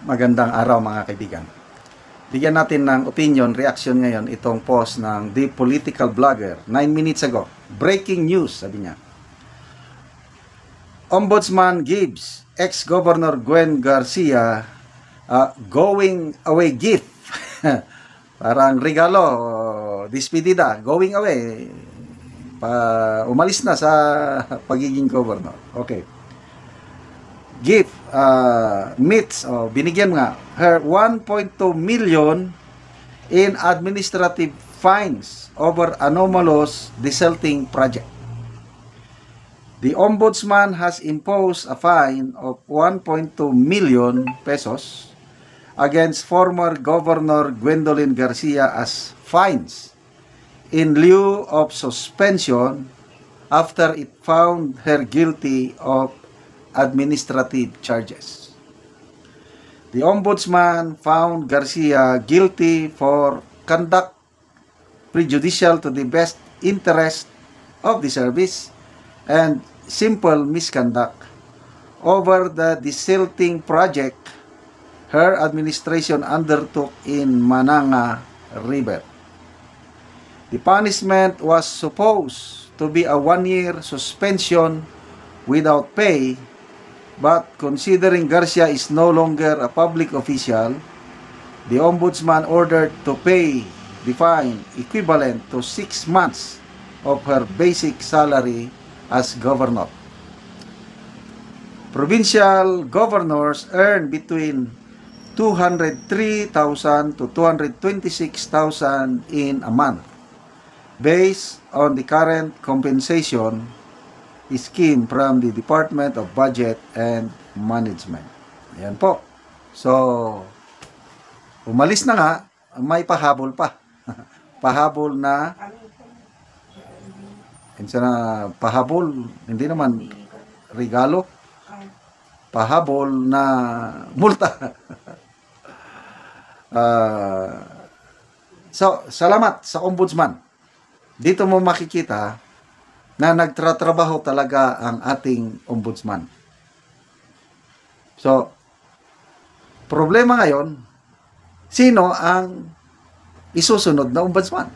Magandang araw mga kaibigan. Bigyan natin ng opinion, reaction ngayon itong post ng The Political Blogger 9 minutes ago. Breaking news, sabi niya. Ombudsman gives ex-Governor Gwen Garcia going away gift. Parang regalo, dispedida, going away. Umalis na sa pagiging governor. Okay. Gift meets binigyan nga her 1.2 million in administrative fines over anomalous desalting project. The ombudsman has imposed a fine of 1.2 million pesos against former Governor Gwendolyn Garcia as fines in lieu of suspension after it found her guilty of administrative charges. The ombudsman found Garcia guilty for conduct prejudicial to the best interest of the service and simple misconduct over the desilting project her administration undertook in Mananga River. The punishment was supposed to be a 1-year suspension without pay, but considering Garcia is no longer a public official, the ombudsman ordered to pay the fine equivalent to 6 months of her basic salary as governor. Provincial governors earn between 203,000 to 226,000 in a month based on the current compensation scheme from the Department of Budget and Management. Ayan po. So, umalis na nga, may pahabol pa. Pahabol na, pahabol, hindi naman regalo. Pahabol na multa. So, salamat sa ombudsman. Dito mo makikita na nagtratrabaho talaga ang ating ombudsman. So, problema ngayon, sino ang isusunod na ombudsman?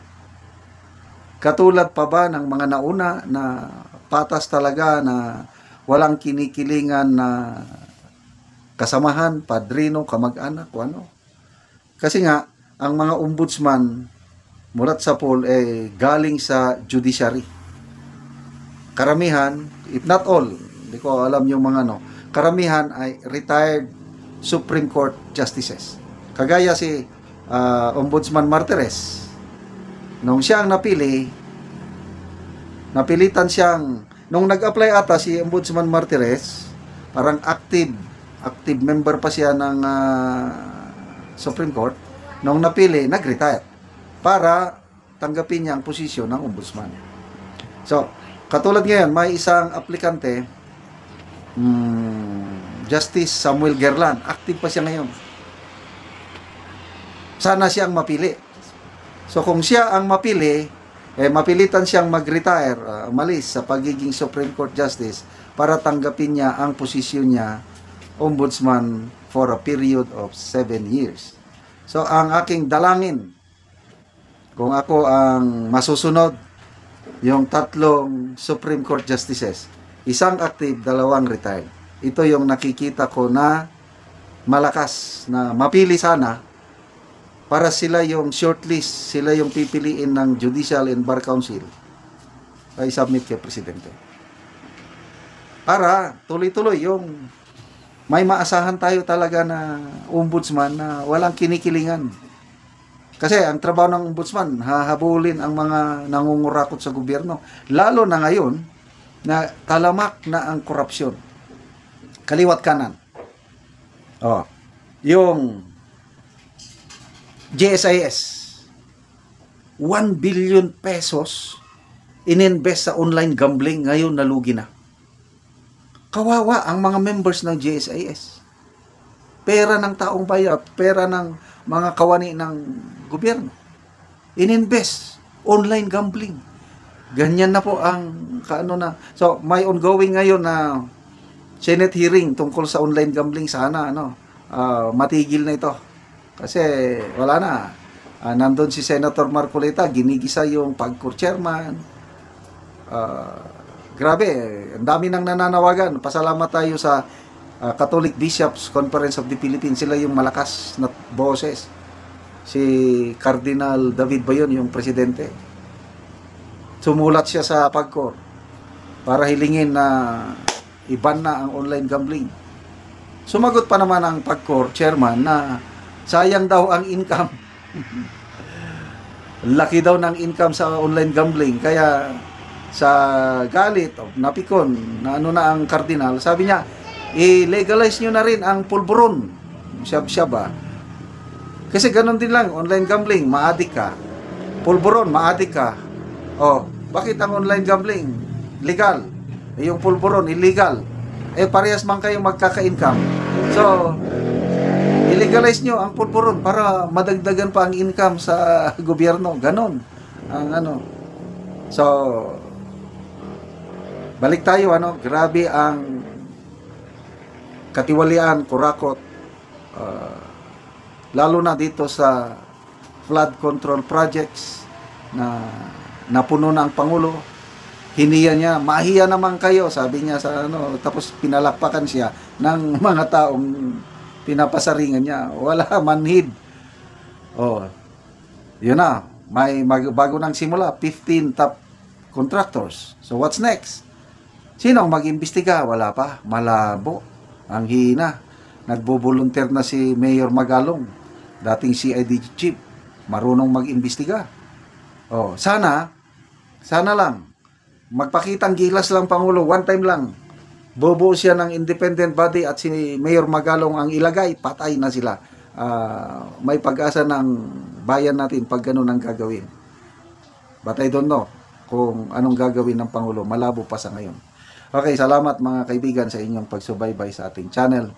Katulad pa ba ng mga nauna na patas talaga na walang kinikilingan na kasamahan, padrino, kamag-anak, o ano? Kasi nga, ang mga ombudsman mulat sa pool galing sa judiciary. Karamihan, if not all, hindi ko alam yung mga karamihan ay retired Supreme Court Justices. Kagaya si Ombudsman Martires. Nung siya ang napilitan siyang, nung nag-apply ata si Ombudsman Martires, parang active member pa siya ng Supreme Court. Nung napili, nag-retire para tanggapin niya ang posisyon ng ombudsman. So, katulad ngayon, may isang aplikante, Justice Samuel Gerlan. Active pa siya ngayon. Sana siyang mapili. So kung siya ang mapili, mapilitan siyang mag-retire, umalis sa pagiging Supreme Court Justice para tanggapin niya ang posisyon niya, ombudsman, for a period of 7 years. So ang aking dalangin, kung ako ang masusunod, yung 3 Supreme Court Justices, isang active, 2 retired. Ito yung nakikita ko na malakas na mapili sana para sila yung shortlist, sila yung pipiliin ng Judicial and Bar Council ay submit kay Presidente. Para tuloy-tuloy yung may maasahan tayo talaga na ombudsman na walang kinikilingan. Kasi ang trabaho ng ombudsman, hahabulin ang mga nangungurakot sa gobyerno. Lalo na ngayon, na talamak na ang korupsyon. Kaliwat kanan. Yung GSIS, 1 billion pesos ininvest sa online gambling, ngayon nalugi na. Kawawa ang mga members ng GSIS. Pera ng taong bayan, pera ng mga kawani ng gobyerno. Ininvest, online gambling. Ganyan na po ang So, may ongoing ngayon na Senate hearing tungkol sa online gambling. Sana matigil na ito. Kasi wala na. Nandun si Senator Marcoleta, ginigisa yung pagkur chairman. Grabe, ang dami nang nananawagan. Pasalamat tayo sa Catholic Bishops Conference of the Philippines. Sila yung malakas na boses. Si Cardinal David Bayon, yung presidente. Sumulat siya sa pagkur para hilingin na iban na ang online gambling. Sumagot pa naman ang pagkur chairman na sayang daw ang income. Laki daw ng income sa online gambling. Kaya sa galit, napikon na ano na ang cardinal, sabi niya, i-legalize nyo na rin ang pulburon. Siyab-siyaba. Kasi ganun din lang, online gambling, maadik ka. Pulburon, maadik ka. Bakit ang online gambling legal? Yung pulburon, illegal. Parehas man kayong magkaka-income. So, i-legalize nyo ang pulburon para madagdagan pa ang income sa gobyerno. Ganon. Ang ano. So, balik tayo, grabe ang katiwalian, kurakot, lalo na dito sa flood control projects na napuno na ang Pangulo. Hiniya niya, mahiya naman kayo, sabi niya sa tapos pinalakpakan siya ng mga taong pinapasaringan niya. Wala manhid. Yun na, may bago nang simula, 15 top contractors. So what's next? Sino ang mag-imbestiga? Wala pa, malabo, ang hina. Nagbo-volunteer na si Mayor Magalong, dating CID chief, marunong mag-imbestiga. Sana lang, magpakitang gilas lang Pangulo, one time lang. Bobo siya ng independent body at si Mayor Magalong ang ilagay, patay na sila. May pag-asa ng bayan natin pag ganun ang gagawin. But I don't know kung anong gagawin ng Pangulo. Malabo pa sa ngayon. Okay, salamat mga kaibigan sa inyong pagsubaybay sa ating channel.